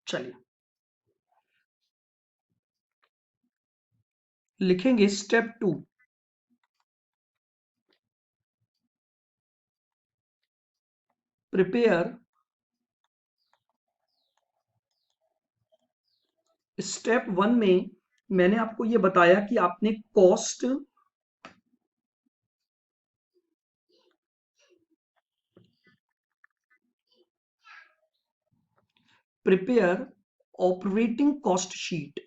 चलिए लिखेंगे step 2। Prepare step 1 में मैंने आपको यह बताया कि आपने cost prepare operating cost sheet,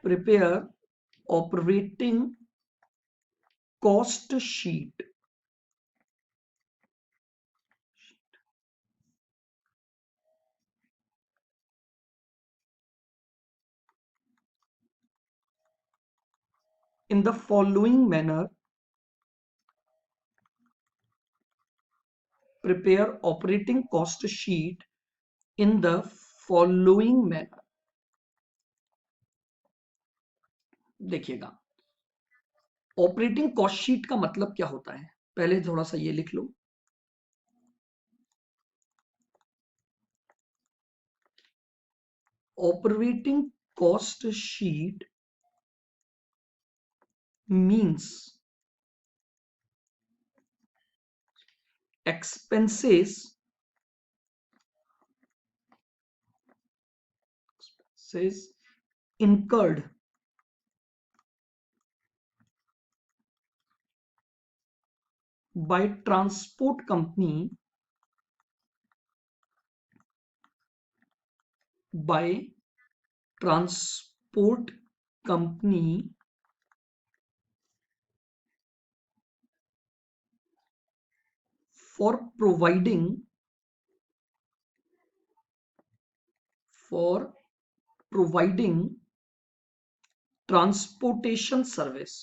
prepare operating cost sheet. In the following manner, prepare operating cost sheet in the following manner। देखिएगा ऑपरेटिंग कॉस्ट शीट का मतलब क्या होता है, पहले थोड़ा सा ये लिख लो। Operating cost sheet means expenses incurred by transport company for providing transportation service।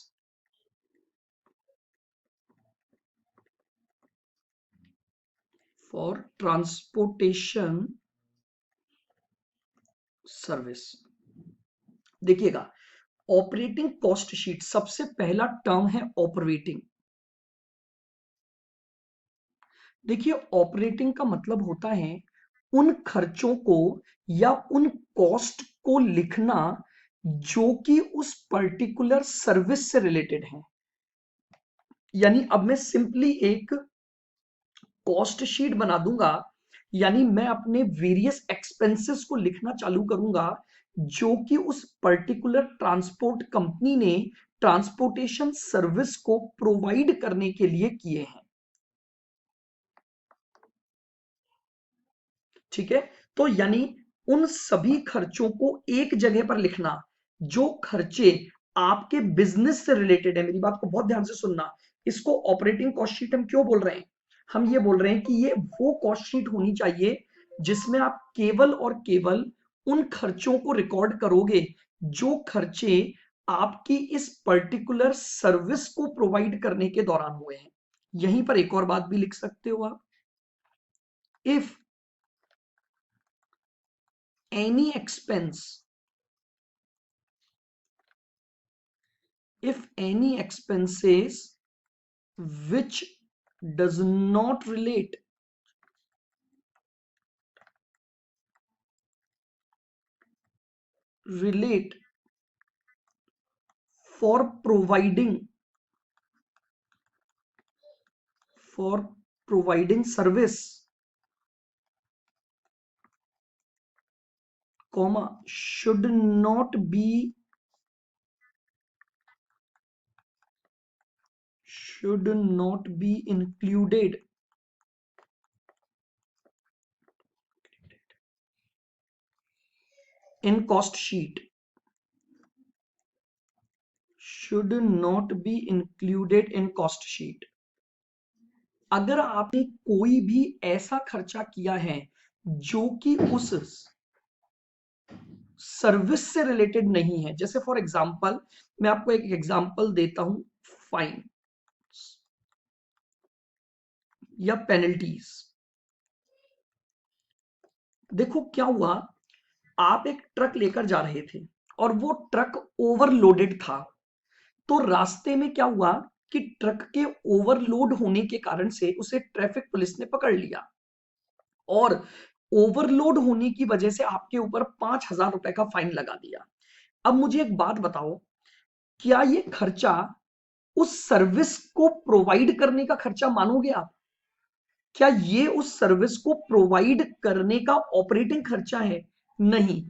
for transportation service. देखिएगा ऑपरेटिंग कॉस्ट शीट, सबसे पहला टर्म है ऑपरेटिंग। देखिए ऑपरेटिंग का मतलब होता है उन खर्चों को या उन कॉस्ट को लिखना जो कि उस पर्टिकुलर सर्विस से रिलेटेड है। यानी अब मैं सिंपली एक कॉस्ट शीट बना दूंगा, यानी मैं अपने वेरियस एक्सपेंसेस को लिखना चालू करूंगा जो कि उस पर्टिकुलर ट्रांसपोर्ट कंपनी ने ट्रांसपोर्टेशन सर्विस को प्रोवाइड करने के लिए किए हैं। ठीक है, तो यानी उन सभी खर्चों को एक जगह पर लिखना जो खर्चे आपके बिजनेस से रिलेटेड है। मेरी बात को बहुत ध्यान से सुनना, इसको ऑपरेटिंग कॉस्ट शीट हम क्यों बोल रहे हैं? हम ये बोल रहे हैं कि ये वो कॉस्ट शीट होनी चाहिए जिसमें आप केवल और केवल उन खर्चों को रिकॉर्ड करोगे जो खर्चे आपकी इस पर्टिकुलर सर्विस को प्रोवाइड करने के दौरान हुए हैं। यहीं पर एक और बात भी लिख सकते हो आप, if any expense, if any expenses which does not relate for providing service, comma, should not be included in cost sheet, should not be included in cost sheet। अगर आपने कोई भी ऐसा खर्चा किया है जो कि उस सर्विस से रिलेटेड नहीं है, जैसे फॉर एग्जांपल मैं आपको एक एग्जांपल देता हूं, फाइन या पेनल्टीज। देखो क्या हुआ, आप एक ट्रक लेकर जा रहे थे और वो ट्रक ओवरलोडेड था, तो रास्ते में क्या हुआ कि ट्रक के ओवरलोड होने के कारण से उसे ट्रैफिक पुलिस ने पकड़ लिया और ओवरलोड होने की वजह से आपके ऊपर 5,000 रुपए का फाइन लगा दिया। अब मुझे एक बात बताओ, क्या ये खर्चा उस सर्विस को प्रोवाइड करने का खर्चा मानोगे आप? क्या ये उस सर्विस को प्रोवाइड करने का ऑपरेटिंग खर्चा है? नहीं।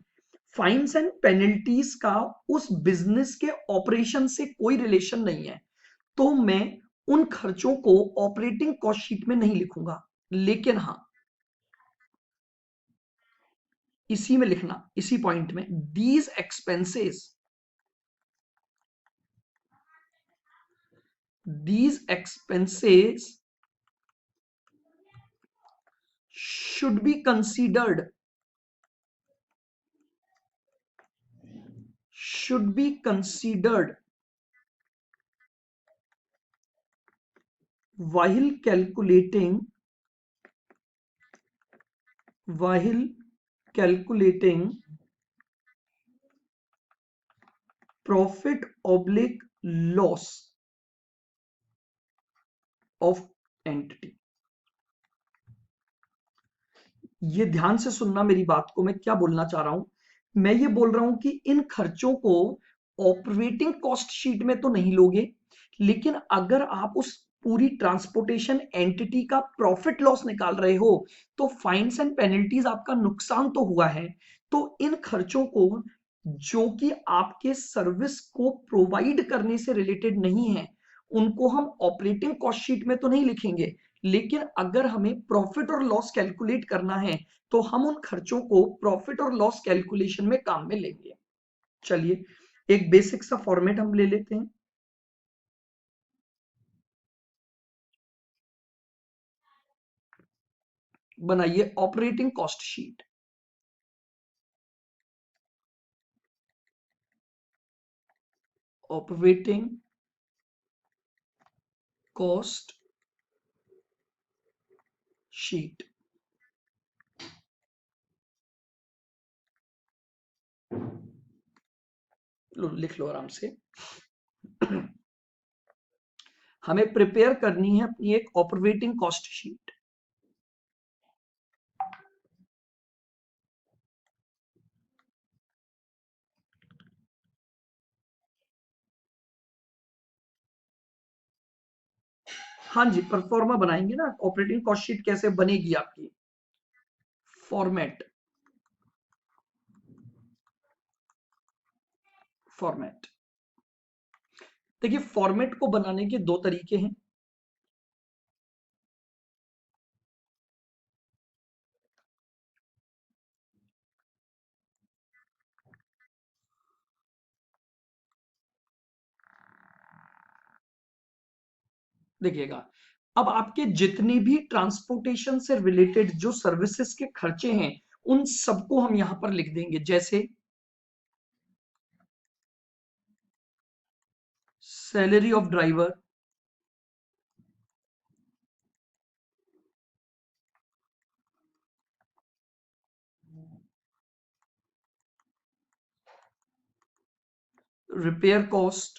फाइन्स एंड पेनल्टीज का उस बिजनेस के ऑपरेशन से कोई रिलेशन नहीं है, तो मैं उन खर्चों को ऑपरेटिंग कॉस्ट शीट में नहीं लिखूंगा। लेकिन हाँ, इसी में लिखना, इसी पॉइंट में, these expenses should be considered while calculating profit oblique loss of entity। ये ध्यान से सुनना मेरी बात को, मैं क्या बोलना चाह रहा हूं। मैं ये बोल रहा हूं कि इन खर्चों को ऑपरेटिंग कॉस्ट शीट में तो नहीं लोगे, लेकिन अगर आप उस पूरी ट्रांसपोर्टेशन एंटिटी का प्रॉफिट लॉस निकाल रहे हो, तो फाइन्स एंड पेनल्टीज आपका नुकसान तो हुआ है। तो इन खर्चों को, जो कि आपके सर्विस को प्रोवाइड करने से रिलेटेड नहीं है, उनको हम ऑपरेटिंग कॉस्ट शीट में तो नहीं लिखेंगे, लेकिन अगर हमें प्रॉफिट और लॉस कैलकुलेट करना है तो हम उन खर्चों को प्रॉफिट और लॉस कैलकुलेशन में काम में लेंगे। चलिए, एक बेसिक सा फॉर्मेट हम ले लेते हैं। बनाइए operating cost sheet. Operating cost sheet. लो, लिख लो आराम से। हमें प्रिपेयर करनी है अपनी एक ऑपरेटिंग कॉस्ट शीट। हाँ जी, परफॉर्मा बनाएंगे ना। ऑपरेटिंग कॉस्ट शीट कैसे बनेगी आपकी? Format, format. देखिए, फॉर्मेट को बनाने के दो तरीके हैं। देखिएगा, अब आपके जितने भी ट्रांसपोर्टेशन से रिलेटेड जो सर्विसेज के खर्चे हैं, उन सबको हम यहां पर लिख देंगे। जैसे salary of driver, repair cost,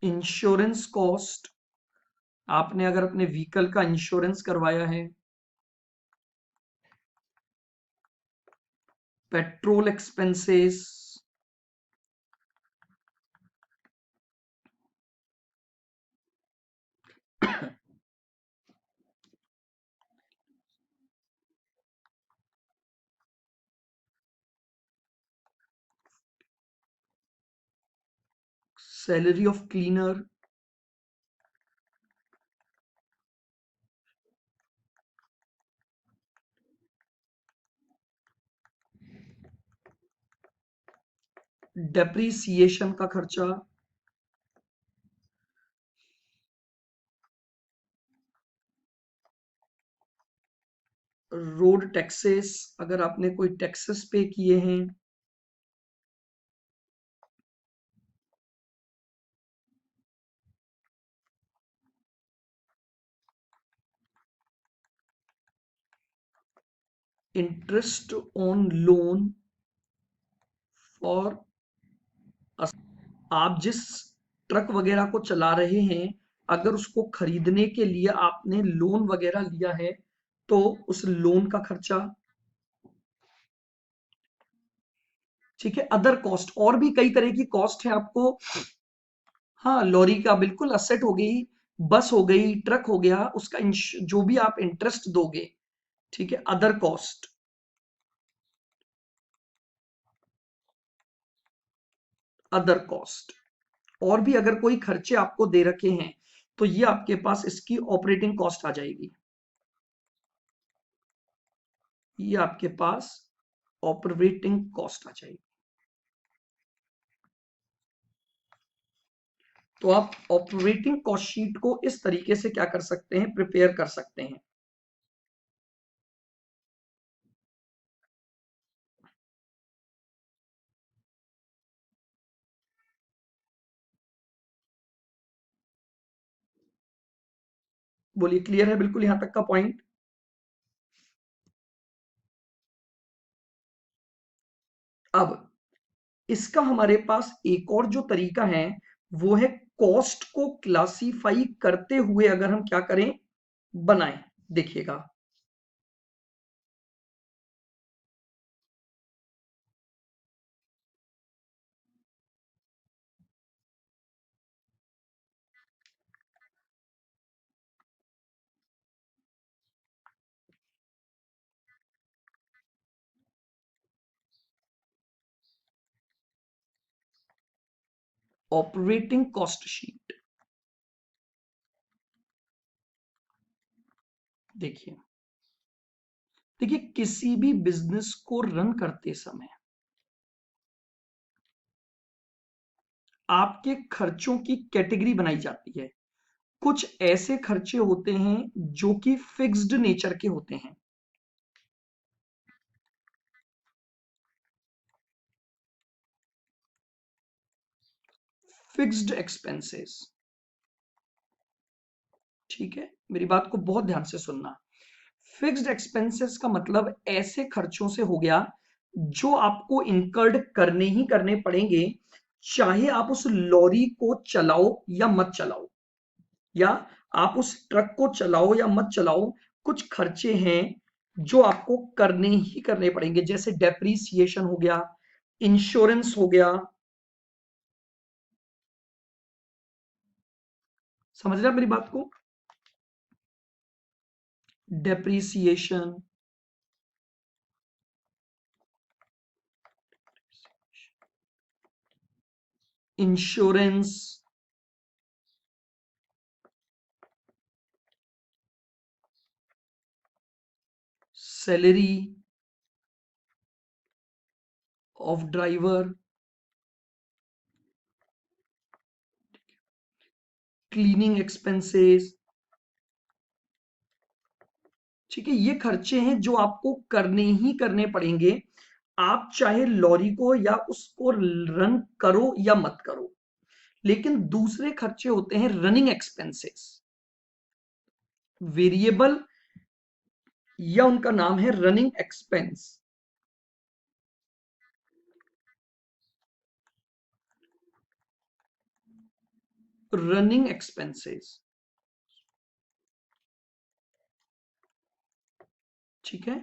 insurance cost, आपने अगर अपने व्हीकल का इंश्योरेंस करवाया है, petrol expenses, salary of cleaner, depreciation का खर्चा, रोड टैक्सेस, अगर आपने कोई टैक्सेस पे किए हैं, इंटरेस्ट ऑन लोन फॉर आप जिस ट्रक वगैरह को चला रहे हैं, अगर उसको खरीदने के लिए आपने लोन वगैरह लिया है तो उस लोन का खर्चा। ठीक है, अदर कॉस्ट, और भी कई तरह की कॉस्ट है आपको। हाँ, लॉरी का बिल्कुल असेट हो गई, बस हो गई, ट्रक हो गया, उसका जो भी आप इंटरेस्ट दोगे। ठीक है, अदर कॉस्ट, अदर कॉस्ट, और भी अगर कोई खर्चे आपको दे रखे हैं तो ये आपके पास इसकी ऑपरेटिंग कॉस्ट आ जाएगी। ये आपके पास ऑपरेटिंग कॉस्ट आ जाएगी। तो आप ऑपरेटिंग कॉस्ट शीट को इस तरीके से क्या कर सकते हैं, प्रिपेयर कर सकते हैं। बोलिए, क्लियर है बिल्कुल यहां तक का पॉइंट? अब इसका हमारे पास एक और जो तरीका है वो है कॉस्ट को क्लासिफाई करते हुए अगर हम क्या करें, बनाएं। देखिएगा, ऑपरेटिंग कॉस्ट शीट। देखिए, देखिए किसी भी बिजनेस को रन करते समय आपके खर्चों की कैटेगरी बनाई जाती है। कुछ ऐसे खर्चे होते हैं जो कि फिक्स्ड नेचर के होते हैं। Fixed expenses. ठीक है, मेरी बात को बहुत ध्यान से सुनना। फिक्स्ड एक्सपेंसेस का मतलब ऐसे खर्चों से हो गया जो आपको इनकर्ड करने ही करने पड़ेंगे, चाहे आप उस लॉरी को चलाओ या मत चलाओ, या आप उस ट्रक को चलाओ या मत चलाओ। कुछ खर्चे हैं जो आपको करने ही करने पड़ेंगे, जैसे डेप्रीसिएशन हो गया, इंश्योरेंस हो गया। समझ रहे आप मेरी बात को? Depreciation, insurance, salary of driver, cleaning expenses. ठीक है, ये खर्चे हैं जो आपको करने ही करने पड़ेंगे, आप चाहे लॉरी को या उसको रन करो या मत करो। लेकिन दूसरे खर्चे होते हैं रनिंग एक्सपेंसेस, वेरिएबल, या उनका नाम है रनिंग एक्सपेंस। रनिंग एक्सपेंसेस, ठीक है,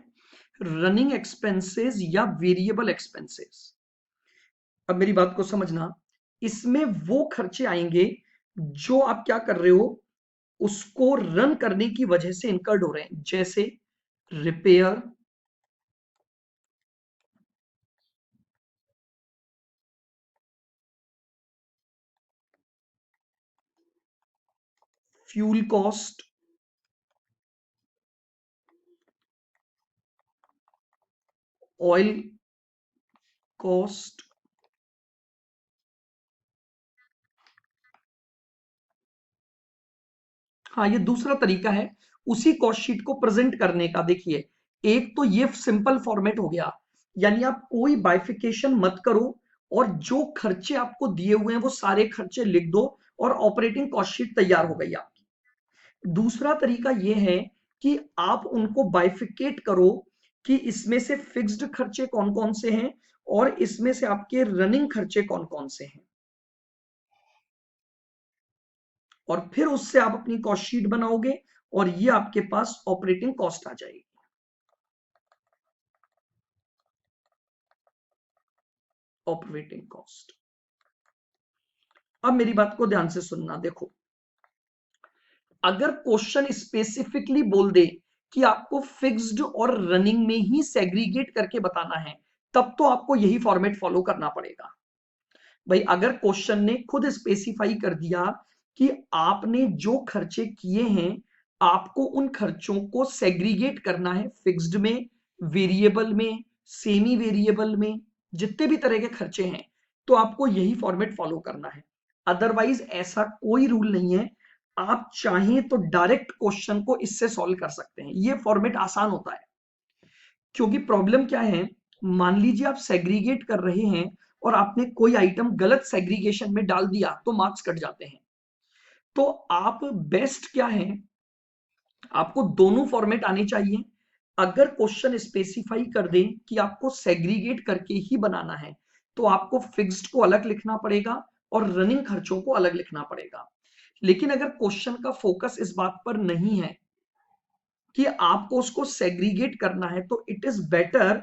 रनिंग एक्सपेंसेस या वेरिएबल एक्सपेंसेस। अब मेरी बात को समझना, इसमें वो खर्चे आएंगे जो आप क्या कर रहे हो, उसको रन करने की वजह से इनकर्ड हो रहे हैं, जैसे repair, fuel cost, oil cost. हाँ, ये दूसरा तरीका है उसी कॉस्ट शीट को प्रेजेंट करने का। देखिए, एक तो ये सिंपल फॉर्मेट हो गया, यानी आप कोई बाइफिकेशन मत करो और जो खर्चे आपको दिए हुए हैं वो सारे खर्चे लिख दो और ऑपरेटिंग कॉस्ट शीट तैयार हो गई आपकी। दूसरा तरीका ये है कि आप उनको बाइफिकेट करो कि इसमें से फिक्स्ड खर्चे कौन कौन से हैं और इसमें से आपके रनिंग खर्चे कौन कौन से हैं, और फिर उससे आप अपनी कॉस्ट शीट बनाओगे और ये आपके पास ऑपरेटिंग कॉस्ट आ जाएगी। Operating cost. अब मेरी बात को ध्यान से सुनना, देखो अगर क्वेश्चन स्पेसिफिकली बोल दे कि आपको फिक्स्ड और रनिंग में ही सेग्रीगेट करके बताना है, तब तो आपको यही फॉर्मेट फॉलो करना पड़ेगा। भाई अगर क्वेश्चन ने खुद स्पेसिफाई कर दिया कि आपने जो खर्चे किए हैं आपको उन खर्चों को सेग्रीगेट करना है, फिक्स्ड में, वेरिएबल में, सेमी वेरिएबल में, जितने भी तरह के खर्चे हैं, तो आपको यही फॉर्मेट फॉलो करना है। अदरवाइज ऐसा कोई रूल नहीं है, आप चाहें तो डायरेक्ट क्वेश्चन को इससे सॉल्व कर सकते हैं, ये फॉर्मेट आसान होता है। क्योंकि प्रॉब्लम क्या है, मान लीजिए आप सेग्रीगेट कर रहे हैं और आपने कोई आइटम गलत सेग्रीगेशन में डाल दिया तो मार्क्स कट जाते हैं। तो आप बेस्ट क्या है, आपको दोनों फॉर्मेट आने चाहिए। अगर क्वेश्चन स्पेसिफाई कर दे कि आपको सेग्रीगेट करके ही बनाना है, तो आपको फिक्स्ड को अलग लिखना पड़ेगा और रनिंग खर्चों को अलग लिखना पड़ेगा। लेकिन अगर क्वेश्चन का फोकस इस बात पर नहीं है कि आपको उसको सेग्रीगेट करना है, तो इट इज बेटर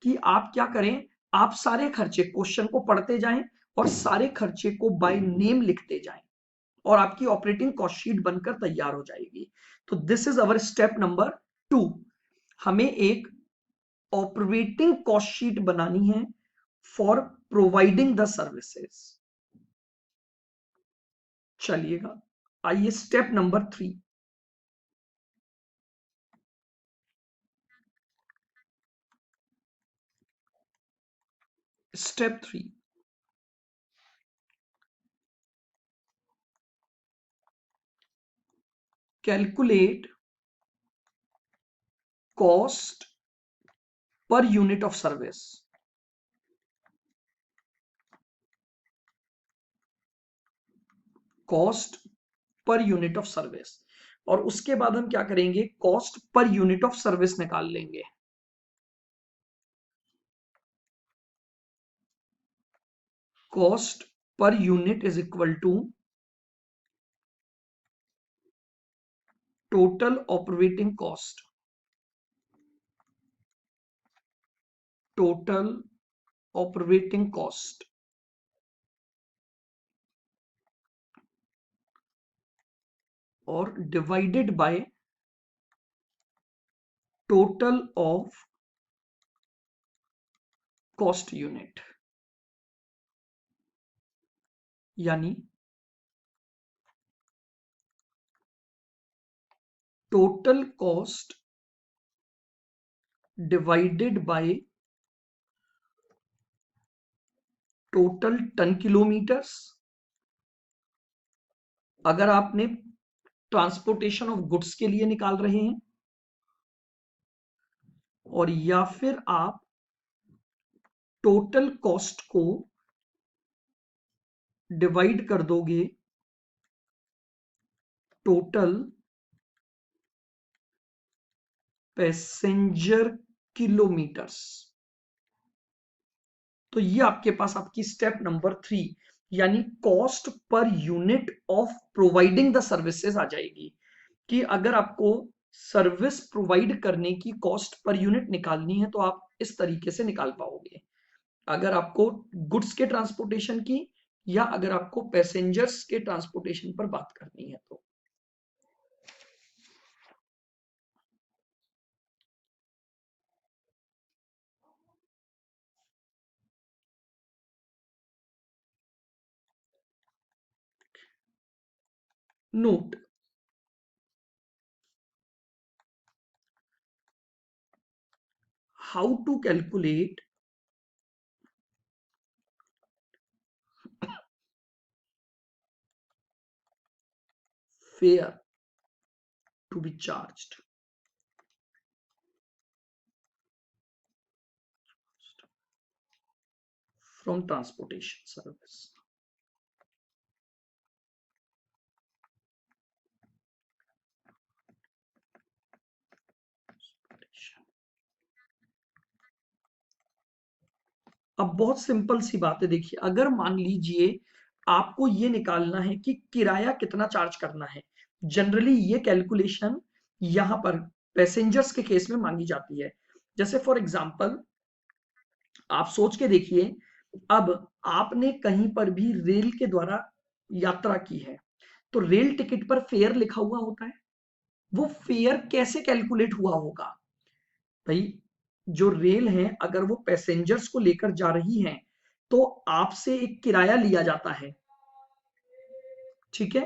कि आप क्या करें, आप सारे खर्चे क्वेश्चन को पढ़ते जाएं और सारे खर्चे को बाय नेम लिखते जाएं और आपकी ऑपरेटिंग कॉस्ट शीट बनकर तैयार हो जाएगी। तो this is our step number 2। हमें एक ऑपरेटिंग कॉस्ट शीट बनानी है फॉर प्रोवाइडिंग द सर्विसेज। चलिएगा, आइए step number 3। Step 3, calculate cost per unit of service. Cost per unit of service, और उसके बाद हम क्या करेंगे, cost per unit of service निकाल लेंगे। Cost per unit is equal to total operating cost. Total operating cost और divided by total of cost unit, यानी total cost divided by total ton kilometers. अगर आपने ट्रांसपोर्टेशन ऑफ गुड्स के लिए निकाल रहे हैं, और या फिर आप टोटल कॉस्ट को डिवाइड कर दोगे टोटल पैसेंजर किलोमीटर्स। तो ये आपके पास आपकी स्टेप नंबर 3, यानी cost per unit of providing the services आ जाएगी। कि अगर आपको सर्विस प्रोवाइड करने की कॉस्ट पर यूनिट निकालनी है तो आप इस तरीके से निकाल पाओगे। अगर आपको गुड्स के ट्रांसपोर्टेशन की या अगर आपको पैसेंजर्स के ट्रांसपोर्टेशन पर बात करनी है तो। Note, how to calculate fare to be charged from transportation service. अब बहुत सिंपल सी बात है, देखिए अगर मान लीजिए आपको ये निकालना है कि किराया कितना चार्ज करना है, जनरली ये कैलकुलेशन यहां पर पैसेंजर्स के केस में मांगी जाती है। जैसे फॉर एग्जांपल आप सोच के देखिए, अब आपने कहीं पर भी रेल के द्वारा यात्रा की है, तो रेल टिकट पर फेयर लिखा हुआ होता है। वो फेयर कैसे कैलकुलेट हुआ होगा भाई? जो रेल है अगर वो पैसेंजर्स को लेकर जा रही है तो आपसे एक किराया लिया जाता है, ठीक है?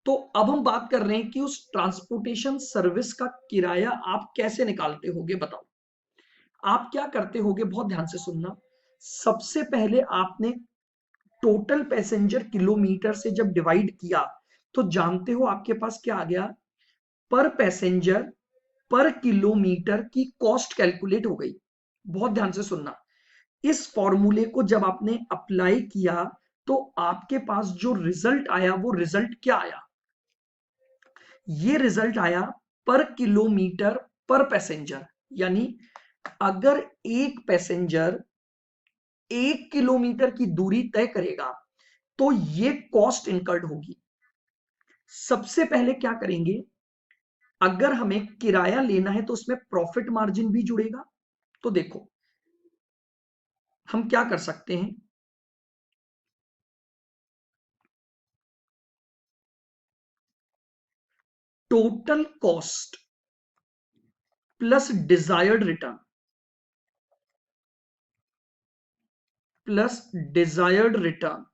तो अब हम बात कर रहे हैं कि उस ट्रांसपोर्टेशन सर्विस का किराया आप कैसे निकालते होगे, बताओ। आप क्या करते होगे, बहुत ध्यान से सुनना। सबसे पहले आपने टोटल पैसेंजर किलोमीटर से जब डिवाइड किया तो जानते हो आपके पास क्या आ गया, पर पैसेंजर पर किलोमीटर की कॉस्ट कैलकुलेट हो गई। बहुत ध्यान से सुनना, इस फॉर्मूले को जब आपने अप्लाई किया तो आपके पास जो रिजल्ट आया वो रिजल्ट क्या आया? ये रिजल्ट आया पर किलोमीटर पर पैसेंजर। यानी अगर एक पैसेंजर 1 किलोमीटर की दूरी तय करेगा तो ये कॉस्ट इनकर्ड होगी। सबसे पहले क्या करेंगे, अगर हमें किराया लेना है तो उसमें प्रॉफिट मार्जिन भी जुड़ेगा। तो देखो हम क्या कर सकते हैं, total cost plus desired return plus desired return,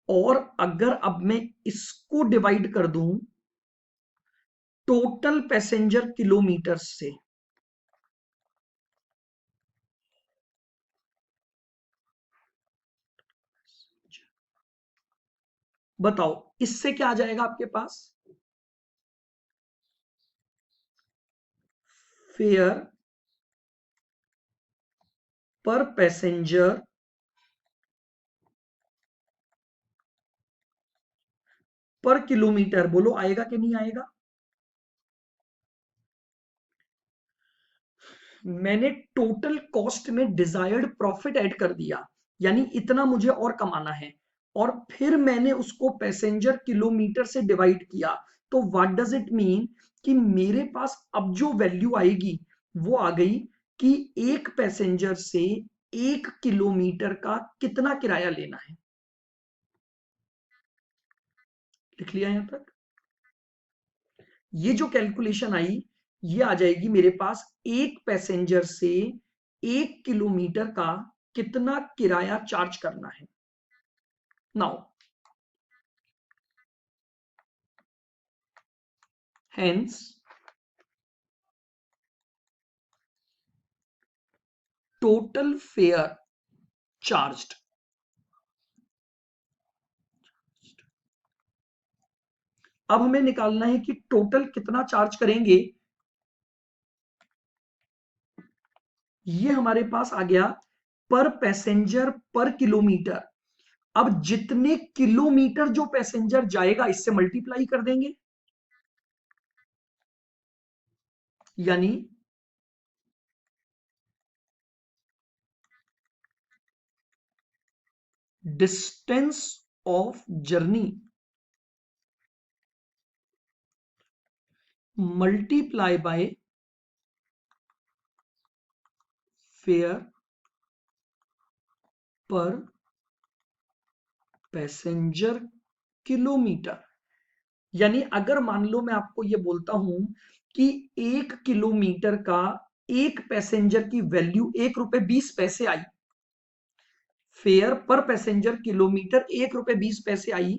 और अगर अब मैं इसको डिवाइड कर दूं टोटल पैसेंजर किलोमीटर से, बताओ इससे क्या आ जाएगा आपके पास? फेयर पर पैसेंजर पर किलोमीटर, बोलो आएगा कि नहीं आएगा? मैंने टोटल कॉस्ट में डिजायर्ड प्रॉफिट ऐड कर दिया, यानी इतना मुझे और कमाना है, और फिर मैंने उसको पैसेंजर किलोमीटर से डिवाइड किया। तो व्हाट डज इट मीन कि मेरे पास अब जो वैल्यू आएगी वो आ गई कि एक पैसेंजर से 1 किलोमीटर का कितना किराया लेना है। लिख लिया यहां तक? ये जो कैलकुलेशन आई ये आ जाएगी मेरे पास, एक पैसेंजर से 1 किलोमीटर का कितना किराया चार्ज करना है। Now hence total fair charged, अब हमें निकालना है कि टोटल कितना चार्ज करेंगे। ये हमारे पास आ गया पर पैसेंजर पर किलोमीटर। अब जितने किलोमीटर जो पैसेंजर जाएगा इससे मल्टीप्लाई कर देंगे, यानी distance of journey multiply by fair पर पैसेंजर किलोमीटर। यानी अगर मान लो मैं आपको ये बोलता हूं कि 1 किलोमीटर का एक पैसेंजर की वैल्यू 1 रुपए 20 पैसे आई, फेयर पर पैसेंजर किलोमीटर 1 रुपए 20 पैसे आई,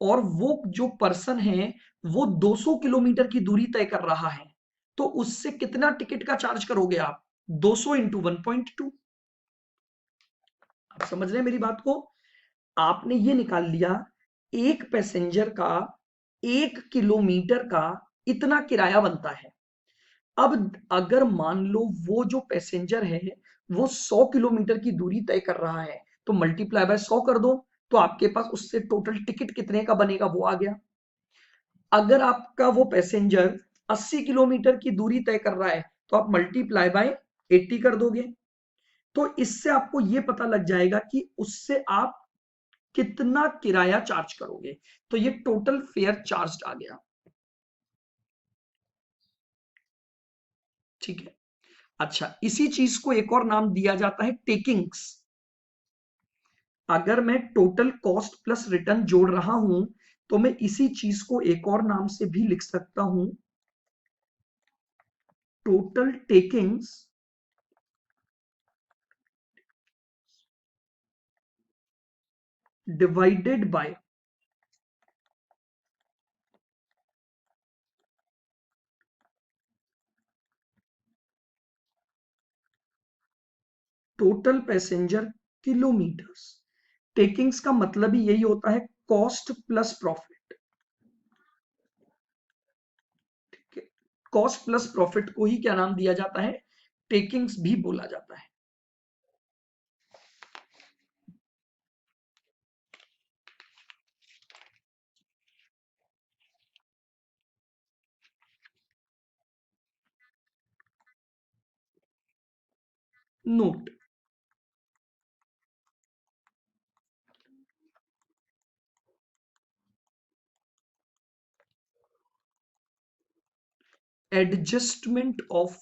और वो जो पर्सन है वो 200 किलोमीटर की दूरी तय कर रहा है, तो उससे कितना टिकट का चार्ज करोगे आप? 200 इंटू 1.2। आप समझ रहे हैं मेरी बात को? आपने ये निकाल लिया एक पैसेंजर का 1 किलोमीटर का इतना किराया बनता है। अब अगर मान लो वो जो पैसेंजर है वो 100 किलोमीटर की दूरी तय कर रहा है, तो मल्टीप्लाई बाय 100 कर दो, तो आपके पास उससे टोटल टिकट कितने का बनेगा वो आ गया। अगर आपका वो पैसेंजर 80 किलोमीटर की दूरी तय कर रहा है तो आप मल्टीप्लाई बाय 80 कर दोगे, तो इससे आपको यह पता लग जाएगा कि उससे आप कितना किराया चार्ज करोगे। तो ये टोटल फेयर चार्ज आ गया। ठीक है। अच्छा, इसी चीज को एक और नाम दिया जाता है टेकिंग्स। अगर मैं टोटल कॉस्ट प्लस रिटर्न जोड़ रहा हूं तो मैं इसी चीज को एक और नाम से भी लिख सकता हूं, total takings divided by total passenger kilometres. Takings का मतलब ही यही होता है, कॉस्ट प्लस प्रॉफिट। ठीक है, कॉस्ट प्लस प्रॉफिट को ही क्या नाम दिया जाता है, टेकिंग्स भी बोला जाता है। Note, adjustment of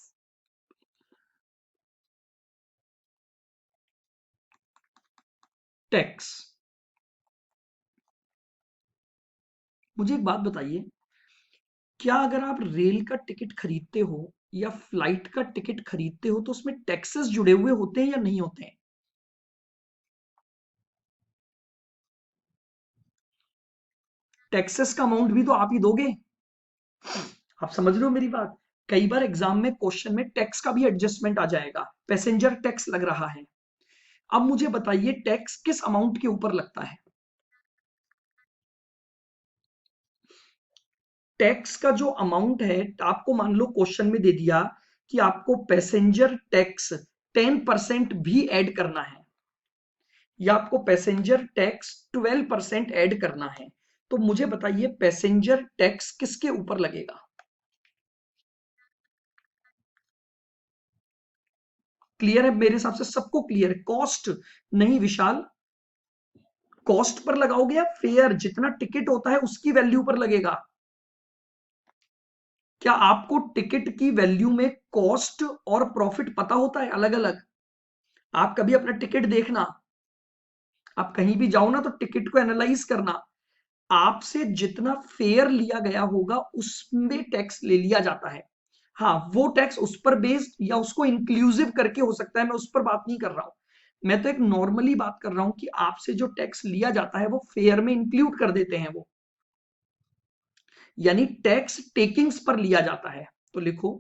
tax. मुझे एक बात बताइए, क्या अगर आप रेल का टिकट खरीदते हो या फ्लाइट का टिकट खरीदते हो तो उसमें टैक्सेस जुड़े हुए होते हैं या नहीं होते हैं? टैक्सेस का अमाउंट भी तो आप ही दोगे। आप समझ रहे हो मेरी बात? कई बार एग्जाम में क्वेश्चन में टैक्स का भी एडजस्टमेंट आ जाएगा, पैसेंजर टैक्स लग रहा है। अब मुझे बताइए टैक्स किस अमाउंट के ऊपर लगता है? टैक्स का जो अमाउंट है, आपको मान लो क्वेश्चन में दे दिया कि आपको पैसेंजर टैक्स 10% भी ऐड करना है या आपको पैसेंजर टैक्स 12% ऐड करना है, तो मुझे बताइए पैसेंजर टैक्स किसके ऊपर लगेगा? क्लियर है? मेरे हिसाब से सबको क्लियर है। कॉस्ट नहीं विशाल, कॉस्ट पर लगाओगे या फेयर जितना टिकट होता है उसकी वैल्यू पर लगेगा? क्या आपको टिकट की वैल्यू में कॉस्ट और प्रॉफिट पता होता है अलग अलग? आप कभी अपना टिकट देखना, आप कहीं भी जाओ ना तो टिकट को एनालाइज करना, आपसे जितना फेयर लिया गया होगा उसमें टैक्स ले लिया जाता है। हाँ, वो टैक्स उस पर बेस्ड या उसको इंक्लूसिव करके हो सकता है, मैं उस पर बात नहीं कर रहा हूं। मैं तो एक नॉर्मली बात कर रहा हूं कि आपसे जो टैक्स लिया जाता है वो फेयर में इंक्लूड कर देते हैं वो, यानी टैक्स टेकिंग्स पर लिया जाता है। तो लिखो,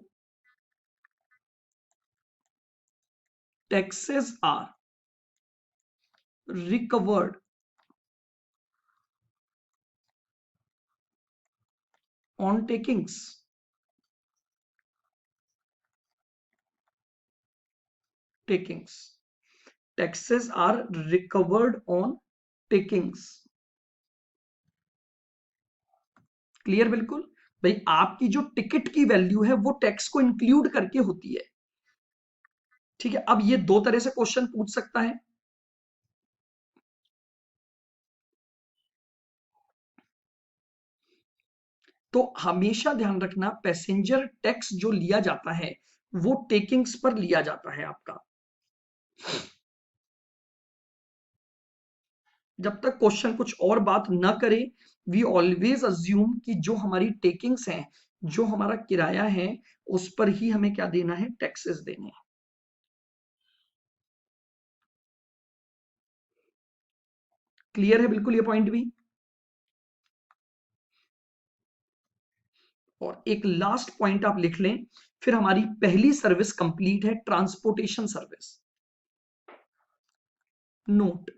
taxes are recovered on takings. Takings, taxes are recovered on takings. Clear? बिल्कुल। भाई आपकी जो टिकट की वैल्यू है वो टैक्स को इंक्लूड करके होती है। ठीक है, अब ये दो तरह से क्वेश्चन पूछ सकता है। तो हमेशा ध्यान रखना, पैसेंजर टैक्स जो लिया जाता है वो टेकिंग्स पर लिया जाता है आपका। जब तक क्वेश्चन कुछ और बात ना करे, वी ऑलवेज अज्यूम कि जो हमारी टेकिंग्स हैं, जो हमारा किराया है, उस पर ही हमें क्या देना है, टैक्सेस देने हैं। क्लियर है बिल्कुल ये पॉइंट भी? और एक लास्ट पॉइंट आप लिख लें, फिर हमारी पहली सर्विस कंप्लीट है, transportation service. Note,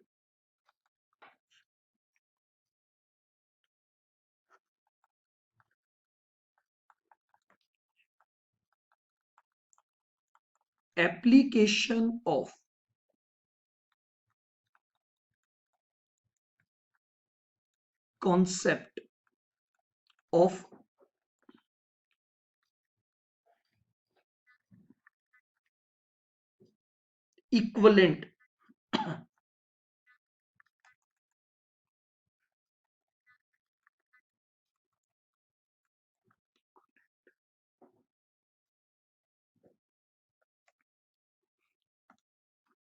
application of concept of equivalent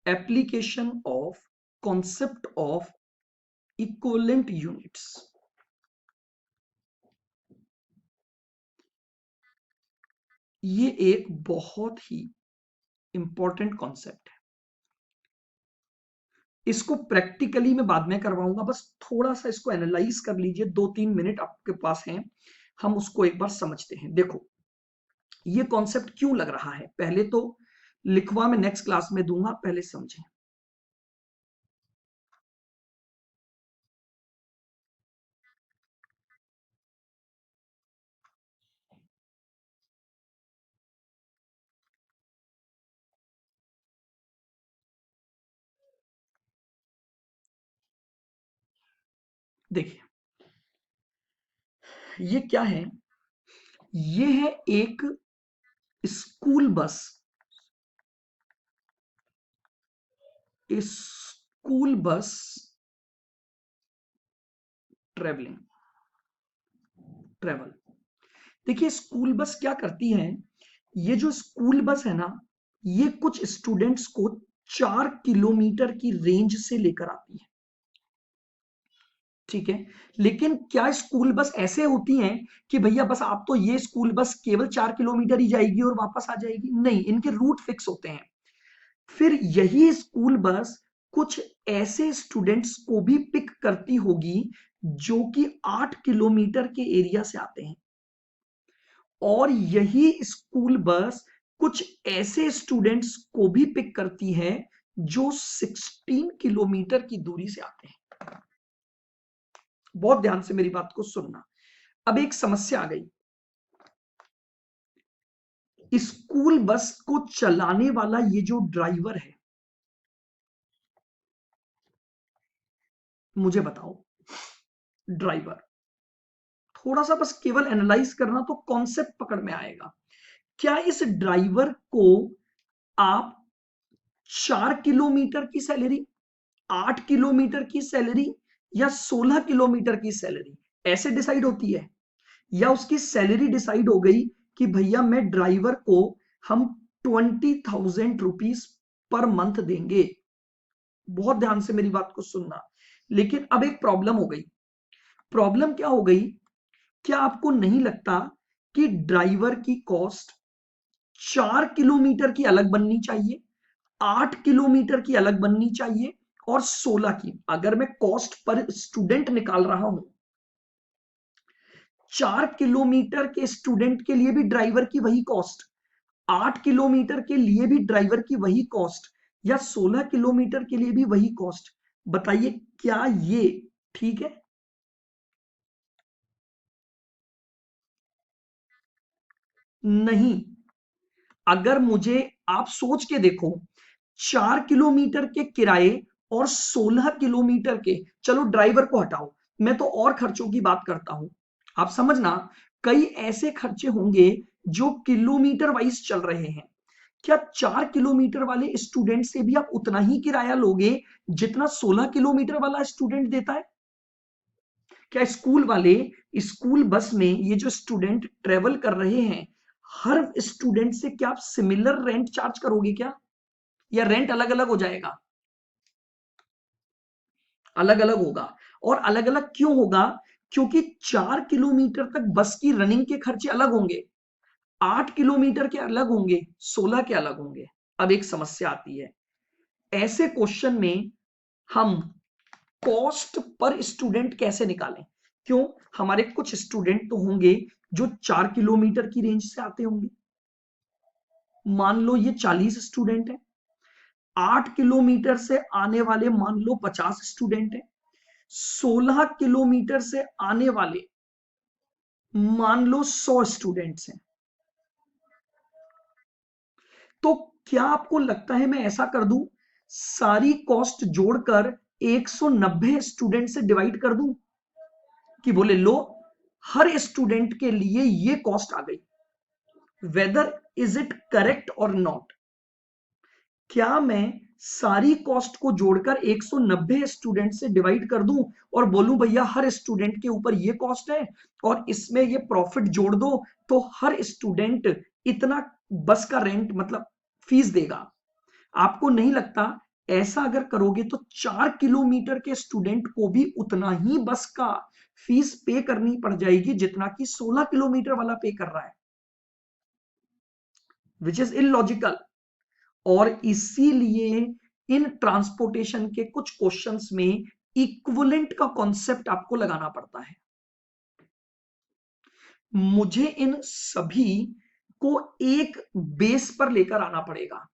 application of concept of equivalent units. ये एक बहुत ही इंपॉर्टेंट कॉन्सेप्ट है। इसको प्रैक्टिकली मैं बाद में करवाऊंगा, बस थोड़ा सा इसको एनालाइज कर लीजिए, 2-3 मिनट आपके पास हैं, हम उसको एक बार समझते हैं। देखो ये कॉन्सेप्ट क्यों लग रहा है, पहले तो लिखवा मैं नेक्स्ट क्लास में दूंगा, पहले समझें। देखिए ये क्या है, ये है एक school bus, school bus travelling travel. देखिए स्कूल बस क्या करती है, ये जो स्कूल बस है ना, ये कुछ स्टूडेंट्स को 4 किलोमीटर की रेंज से लेकर आती है, ठीक है। लेकिन क्या स्कूल बस ऐसे होती हैं कि भैया बस आप तो ये स्कूल बस केवल 4 किलोमीटर ही जाएगी और वापस आ जाएगी? नहीं, इनके रूट फिक्स होते हैं। फिर यही स्कूल बस कुछ ऐसे स्टूडेंट्स को भी पिक करती होगी जो कि 8 किलोमीटर के एरिया से आते हैं, और यही स्कूल बस कुछ ऐसे स्टूडेंट्स को भी पिक करती है जो 16 किलोमीटर की दूरी से आते हैं। बहुत ध्यान से मेरी बात को सुनना। अब एक समस्या आ गई, स्कूल बस को चलाने वाला ये जो ड्राइवर है, मुझे बताओ ड्राइवर, थोड़ा सा बस केवल एनालाइज करना तो कॉन्सेप्ट पकड़ में आएगा। क्या इस ड्राइवर को आप 4 किलोमीटर की सैलरी, 8 किलोमीटर की सैलरी या 16 किलोमीटर की सैलरी ऐसे डिसाइड होती है, या उसकी सैलरी डिसाइड हो गई कि भैया मैं ड्राइवर को हम 20,000 रुपीज पर मंथ देंगे? बहुत ध्यान से मेरी बात को सुनना। लेकिन अब एक प्रॉब्लम हो गई। प्रॉब्लम क्या हो गई, क्या आपको नहीं लगता कि ड्राइवर की कॉस्ट 4 किलोमीटर की अलग बननी चाहिए, 8 किलोमीटर की अलग बननी चाहिए, और 16 की? अगर मैं कॉस्ट पर स्टूडेंट निकाल रहा हूं, 4 किलोमीटर के स्टूडेंट के लिए भी ड्राइवर की वही कॉस्ट, 8 किलोमीटर के लिए भी ड्राइवर की वही कॉस्ट, या 16 किलोमीटर के लिए भी वही कॉस्ट? बताइए क्या ये ठीक है? नहीं। अगर मुझे, आप सोच के देखो, 4 किलोमीटर के किराए और 16 किलोमीटर के, चलो ड्राइवर को हटाओ, मैं तो और खर्चों की बात करता हूं। आप समझना, कई ऐसे खर्चे होंगे जो किलोमीटर वाइज चल रहे हैं। क्या 4 किलोमीटर वाले स्टूडेंट से भी आप उतना ही किराया लोगे जितना 16 किलोमीटर वाला स्टूडेंट देता है? क्या स्कूल वाले, स्कूल बस में ये जो स्टूडेंट ट्रेवल कर रहे हैं, हर स्टूडेंट से क्या आप सिमिलर रेंट चार्ज करोगे क्या, या रेंट अलग अलग हो जाएगा? अलग अलग होगा। और अलग अलग क्यों होगा? क्योंकि 4 किलोमीटर तक बस की रनिंग के खर्चे अलग होंगे, 8 किलोमीटर के अलग होंगे, 16 के अलग होंगे। अब एक समस्या आती है, ऐसे क्वेश्चन में हम कॉस्ट पर स्टूडेंट कैसे निकालें? क्यों, हमारे कुछ स्टूडेंट तो होंगे जो 4 किलोमीटर की रेंज से आते होंगे। मान लो ये 40 स्टूडेंट है, 8 किलोमीटर से आने वाले मान लो 50 स्टूडेंट है, 16 किलोमीटर से आने वाले मान लो 100 स्टूडेंट्स हैं। तो क्या आपको लगता है मैं ऐसा कर दूं, सारी कॉस्ट जोड़कर 190 स्टूडेंट से डिवाइड कर दूं, कि बोले लो हर स्टूडेंट के लिए ये कॉस्ट आ गई? वेदर इज इट करेक्ट और नॉट? क्या मैं सारी कॉस्ट को जोड़कर 190 स्टूडेंट से डिवाइड कर दूं और बोलूं भैया हर स्टूडेंट के ऊपर ये कॉस्ट है और इसमें ये प्रॉफिट जोड़ दो, तो हर स्टूडेंट इतना बस का रेंट मतलब फीस देगा। आपको नहीं लगता ऐसा अगर करोगे तो 4 किलोमीटर के स्टूडेंट को भी उतना ही बस का फीस पे करनी पड़ जाएगी जितना कि 16 किलोमीटर वाला पे कर रहा है, विच इज इलॉजिकल। और इसीलिए इन ट्रांसपोर्टेशन के कुछ क्वेश्चंस में इक्विवेलेंट का कॉन्सेप्ट आपको लगाना पड़ता है। मुझे इन सभी को एक बेस पर लेकर आना पड़ेगा।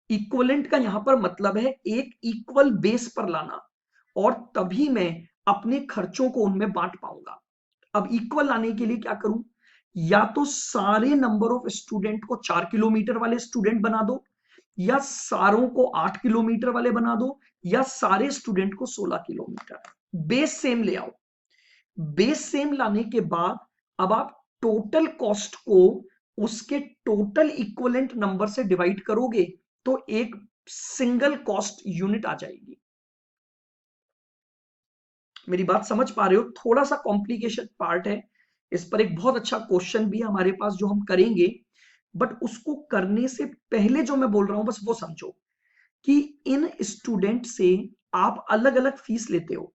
इक्विवेलेंट का यहां पर मतलब है एक इक्वल बेस पर लाना, और तभी मैं अपने खर्चों को उनमें बांट पाऊंगा। अब इक्वल लाने के लिए क्या करूं, या तो सारे नंबर ऑफ स्टूडेंट को 4 किलोमीटर वाले स्टूडेंट बना दो, या सारों को 8 किलोमीटर वाले बना दो, या सारे स्टूडेंट को 16 किलोमीटर। बेस सेम ले आओ। बेस सेम लाने के बाद अब आप टोटल कॉस्ट को उसके टोटल इक्विवेलेंट नंबर से डिवाइड करोगे तो एक सिंगल कॉस्ट यूनिट आ जाएगी। मेरी बात समझ पा रहे हो? थोड़ा सा कॉम्प्लिकेशन पार्ट है, इस पर एक बहुत अच्छा क्वेश्चन भी है हमारे पास जो हम करेंगे, बट उसको करने से पहले जो मैं बोल रहा हूं बस वो समझो कि इन स्टूडेंट से आप अलग अलग फीस लेते हो,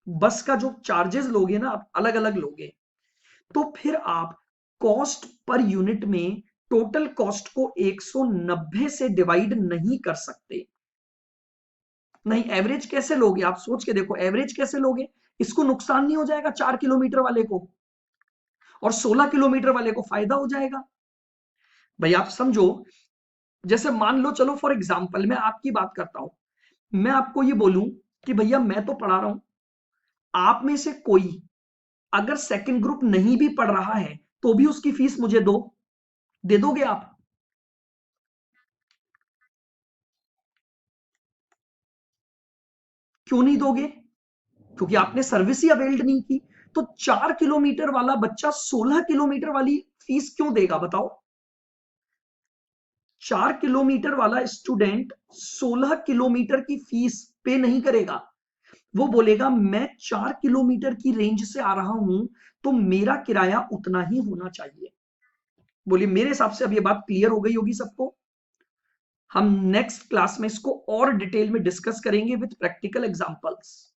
बस का जो चार्जेस लोगे ना आप अलग अलग लोगे, तो फिर आप कॉस्ट पर यूनिट में टोटल कॉस्ट को 190 से डिवाइड नहीं कर सकते। नहीं, एवरेज कैसे लोगे? आप सोच के देखो, एवरेज कैसे लोगे? इसको नुकसान नहीं हो जाएगा 4 किलोमीटर वाले को, और 16 किलोमीटर वाले को फायदा हो जाएगा? भाई आप समझो, जैसे मान लो, चलो फॉर एग्जाम्पल मैं आपकी बात करता हूं, मैं आपको ये बोलूं कि भैया मैं तो पढ़ा रहा हूं, आप में से कोई अगर सेकंड ग्रुप नहीं भी पढ़ रहा है तो भी उसकी फीस मुझे दो, दे दोगे आप? क्यों नहीं दोगे? क्योंकि आपने सर्विस ही अवेल्ड नहीं की। तो 4 किलोमीटर वाला बच्चा 16 किलोमीटर वाली फीस क्यों देगा बताओ? 4 किलोमीटर वाला स्टूडेंट 16 किलोमीटर की फीस पे नहीं करेगा। वो बोलेगा मैं 4 किलोमीटर की रेंज से आ रहा हूं तो मेरा किराया उतना ही होना चाहिए। बोलिए, मेरे हिसाब से अब ये बात क्लियर हो गई होगी सबको। हम नेक्स्ट क्लास में इसको और डिटेल में डिस्कस करेंगे विथ प्रैक्टिकल एग्जांपल्स।